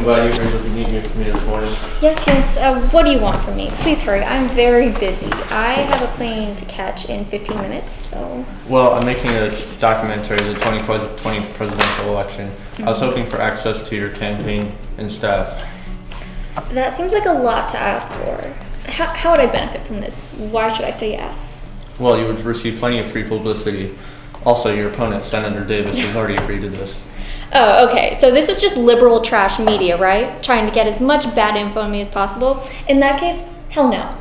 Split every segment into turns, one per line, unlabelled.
I'm glad you were able to meet with me this morning.
Yes. What do you want from me? Please hurry. I'm very busy. I have a plane to catch in 15 minutes, so...
Well, I'm making a documentary of the 2020 presidential election. I was hoping for access to your campaign and staff.
That seems like a lot to ask for. How would I benefit from this? Why should I say yes?
Well, you would receive plenty of free publicity. Also, your opponent, Senator Davis, has already agreed to this.
Oh, okay. So this is just liberal trash media, right? Trying to get as much bad info on me as possible. In that case, hell no.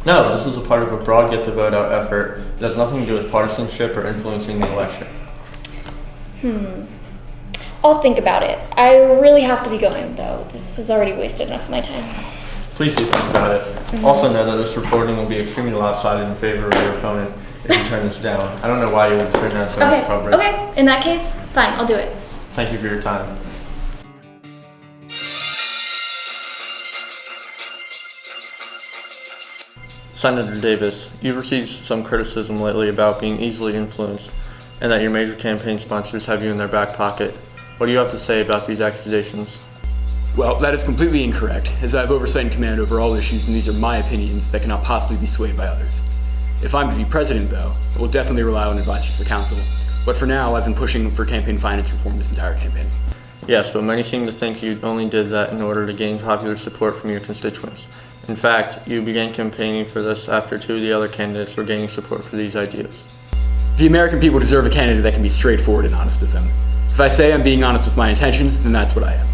No, this is a part of a broad get the vote out effort. It has nothing to do with partisanship or influencing the election.
I'll think about it. I really have to be going, though. This has already wasted enough of my time.
Please do think about it. Also know that this reporting will be extremely lopsided in favor of your opponent if you turn this down. I don't know why you would turn down so much coverage.
Okay. In that case, fine. I'll do it.
Thank you for your time. Senator Davis, you've received some criticism lately about being easily influenced and that your major campaign sponsors have you in their back pocket. What do you have to say about these accusations?
Well, that is completely incorrect, as I have oversight and command over all issues, and these are my opinions that cannot possibly be swayed by others. If I'm to be president, though, I will definitely rely on advisors for counsel. But for now, I've been pushing for campaign finance reform this entire campaign.
Yes, but many seem to think you only did that in order to gain popular support from your constituents. In fact, you began campaigning for this after two of the other candidates were gaining support for these ideas.
The American people deserve a candidate that can be straightforward and honest with them. If I say I'm being honest with my intentions, then that's what I am.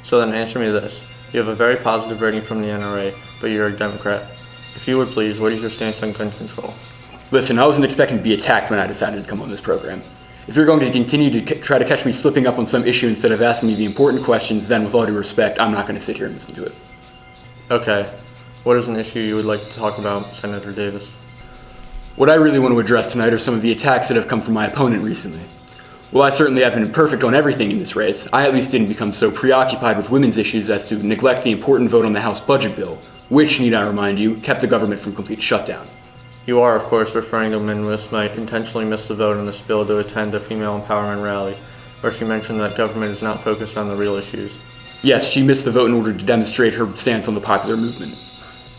So then answer me this. You have a very positive rating from the NRA, but you're a Democrat. If you would please, what is your stance on gun control?
Listen, I wasn't expecting to be attacked when I decided to come on this program. If you're going to continue to try to catch me slipping up on some issue instead of asking me the important questions, then with all due respect, I'm not going to sit here and listen to it.
Okay. What is an issue you would like to talk about, Senator Davis?
What I really want to address tonight are some of the attacks that have come from my opponent recently. While I certainly haven't been perfect on everything in this race, I at least didn't become so preoccupied with women's issues as to neglect the important vote on the House budget bill, which, need I remind you, kept the government from complete shutdown.
You are, of course, referring to Min West might intentionally miss the vote on this bill to attend a female empowerment rally, where she mentioned that government is not focused on the real issues.
Yes, she missed the vote in order to demonstrate her stance on the popular movement.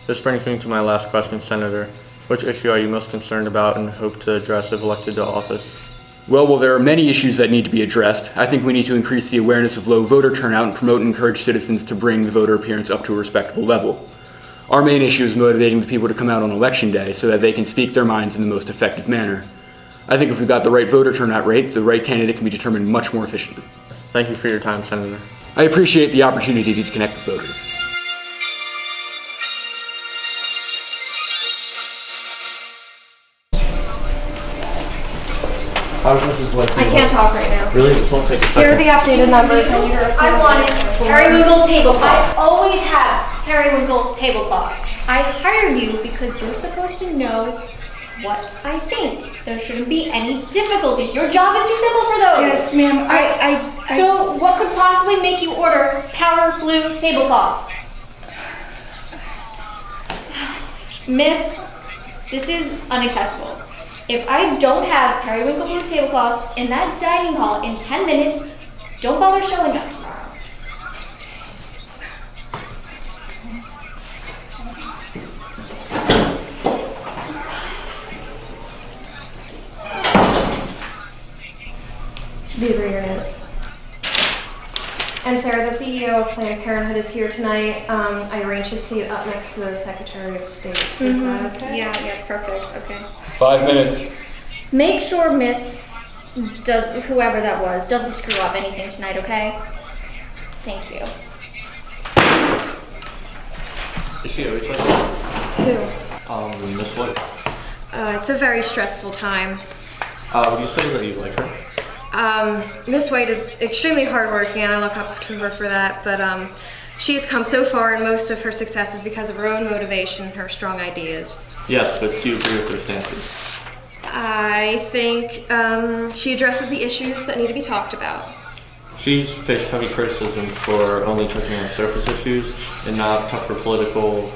This brings me to my last question, Senator. Which issue are you most concerned about and hope to address if elected to office?
Well, there are many issues that need to be addressed. I think we need to increase the awareness of low voter turnout and promote and encourage citizens to bring the voter appearance up to a respectable level. Our main issue is motivating the people to come out on election day so that they can speak their minds in the most effective manner. I think if we got the right voter turnout rate, the right candidate can be determined much more efficiently.
Thank you for your time, Senator.
I appreciate the opportunity to connect with voters.
How's Mrs. White?
I can't talk right now.
Really? This won't take a second.
Here are the updated numbers. I wanted periwinkle tablecloths. Always have periwinkle tablecloths. I hired you because you're supposed to know what I think. There shouldn't be any difficulties. Your job is too simple for those.
Yes, ma'am.
So what could possibly make you order powder blue tablecloths? Miss, this is unacceptable. If I don't have periwinkle blue tablecloths in that dining hall in 10 minutes, don't bother showing up tomorrow.
These are your notes. And Sarah, the CEO of Planned Parenthood is here tonight. I arranged his seat up next to the Secretary of State. Is that okay?
Yeah, perfect. Okay.
5 minutes.
Make sure Miss whoever that was doesn't screw up anything tonight, okay? Thank you.
Is she always like that?
Who?
Miss White.
It's a very stressful time.
Would you say that you like her?
Miss White is extremely hardworking, and I look up to her for that, but she has come so far, and most of her success is because of her own motivation and her strong ideas.
Yes, but do you agree with her stances?
I think she addresses the issues that need to be talked about.
She's faced heavy criticism for only touching on surface issues and not tougher political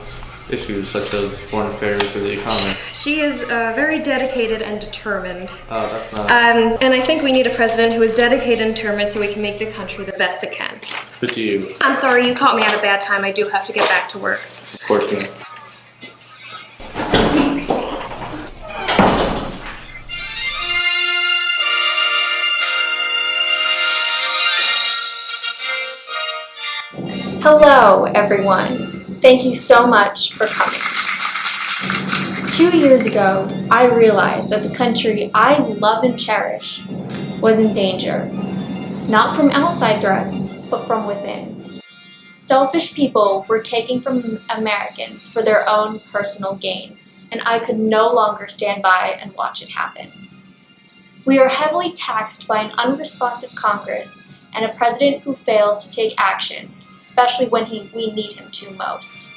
issues such as foreign affairs or the economy?
She is very dedicated and determined.
That's not.
And I think we need a president who is dedicated and determined so we can make the country the best it can.
But do you?
I'm sorry, you caught me at a bad time. I do have to get back to work.
Of course not.
Hello, everyone. Thank you so much for coming. 2 years ago, I realized that the country I love and cherish was in danger. Not from outside threats, but from within. Selfish people were taking from Americans for their own personal gain, and I could no longer stand by and watch it happen. We are heavily taxed by an unresponsive Congress and a president who fails to take action, especially when we need him to most.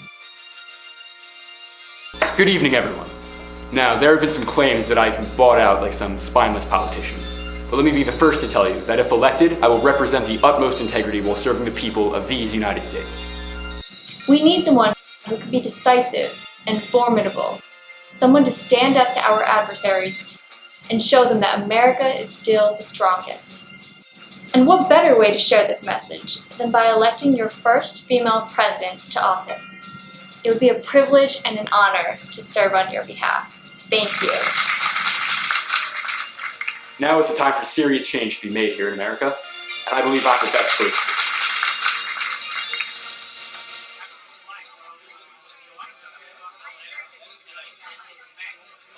Good evening, everyone. Now, there have been some claims that I can be bought out like some spineless politician. But let me be the first to tell you that if elected, I will represent the utmost integrity while serving the people of these United States.
We need someone who can be decisive and formidable, someone to stand up to our adversaries and show them that America is still the strongest. And what better way to share this message than by electing your first female president to office? It would be a privilege and an honor to serve on your behalf. Thank you.
Now is the time for serious change to be made here in America, and I believe I'm the best person.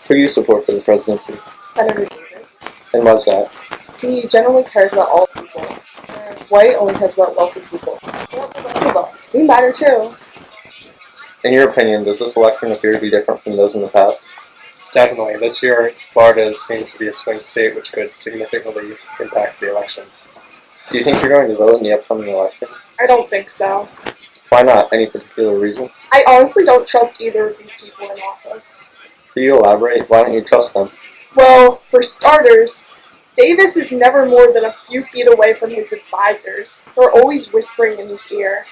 Who do you support for the presidency?
Senator Davis.
And why's that?
He generally cares about all people, whereas White only cares about wealthy people. Well, the rest of us. We matter too.
In your opinion, does this election appear to be different from those in the past?
Definitely. This year, Florida seems to be a swing state, which could significantly impact the election.
Do you think you're going to vote in the upcoming election?
I don't think so.
Why not? Any particular reason?
I honestly don't trust either of these people in office.
Could you elaborate? Why don't you trust them?
Well, for starters, Davis is never more than a few feet away from his advisors. They're always whispering in his ear.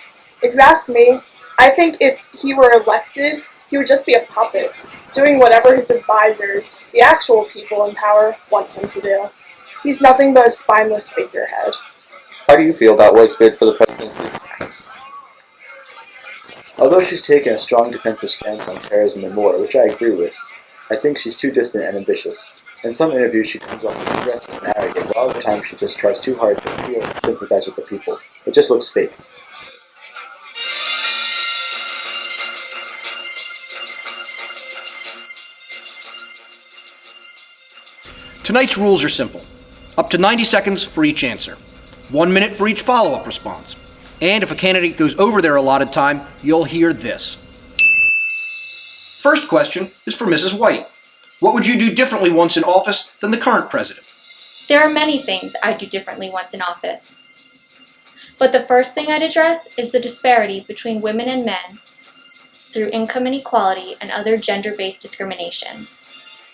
If you ask me, I think if he were elected, he would just be a puppet, doing whatever his advisors, the actual people in power, want him to do. He's nothing but a spineless figurehead.
How do you feel about White's bid for the presidency?
Although she's taken a strong defensive stance on terrorism and war, which I agree with, I think she's too distant and ambitious. In some interviews she comes off as aggressive and arrogant, while other times she just tries too hard to appeal and sympathize with the people. It just looks fake.
Tonight's rules are simple. Up to 90 seconds for each answer. 1 minute for each follow-up response. And if a candidate goes over their allotted time, you'll hear this. First question is for Mrs. White. What would you do differently once in office than the current president?
There are many things I'd do differently once in office. But the first thing I'd address is the disparity between women and men through income inequality and other gender-based discrimination.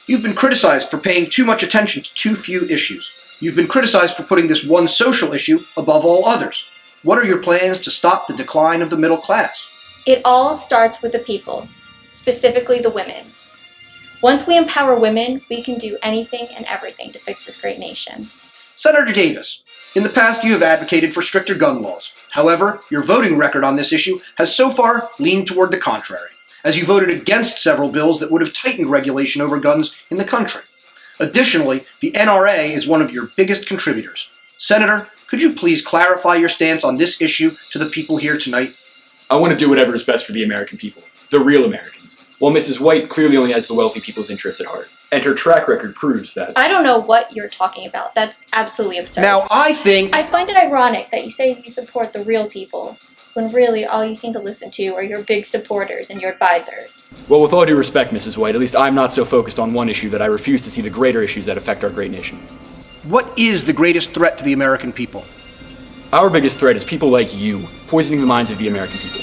You've been criticized for paying too much attention to too few issues. You've been criticized for putting this one social issue above all others. What are your plans to stop the decline of the middle class?
It all starts with the people, specifically the women. Once we empower women, we can do anything and everything to fix this great nation.
Senator Davis, in the past you have advocated for stricter gun laws. However, your voting record on this issue has so far leaned toward the contrary, as you voted against several bills that would have tightened regulation over guns in the country. Additionally, the NRA is one of your biggest contributors. Senator, could you please clarify your stance on this issue to the people here tonight?
I want to do whatever is best for the American people, the real Americans, while Mrs. White clearly only has the wealthy people's interests at heart. And her track record proves that.
I don't know what you're talking about. That's absolutely absurd.
Now, I
find it ironic that you say you support the real people, when really all you seem to listen to are your big supporters and your advisors.
Well, with all due respect, Mrs. White, at least I'm not so focused on one issue that I refuse to see the greater issues that affect our great nation.
What is the greatest threat to the American people?
Our biggest threat is people like you, poisoning the minds of the American people.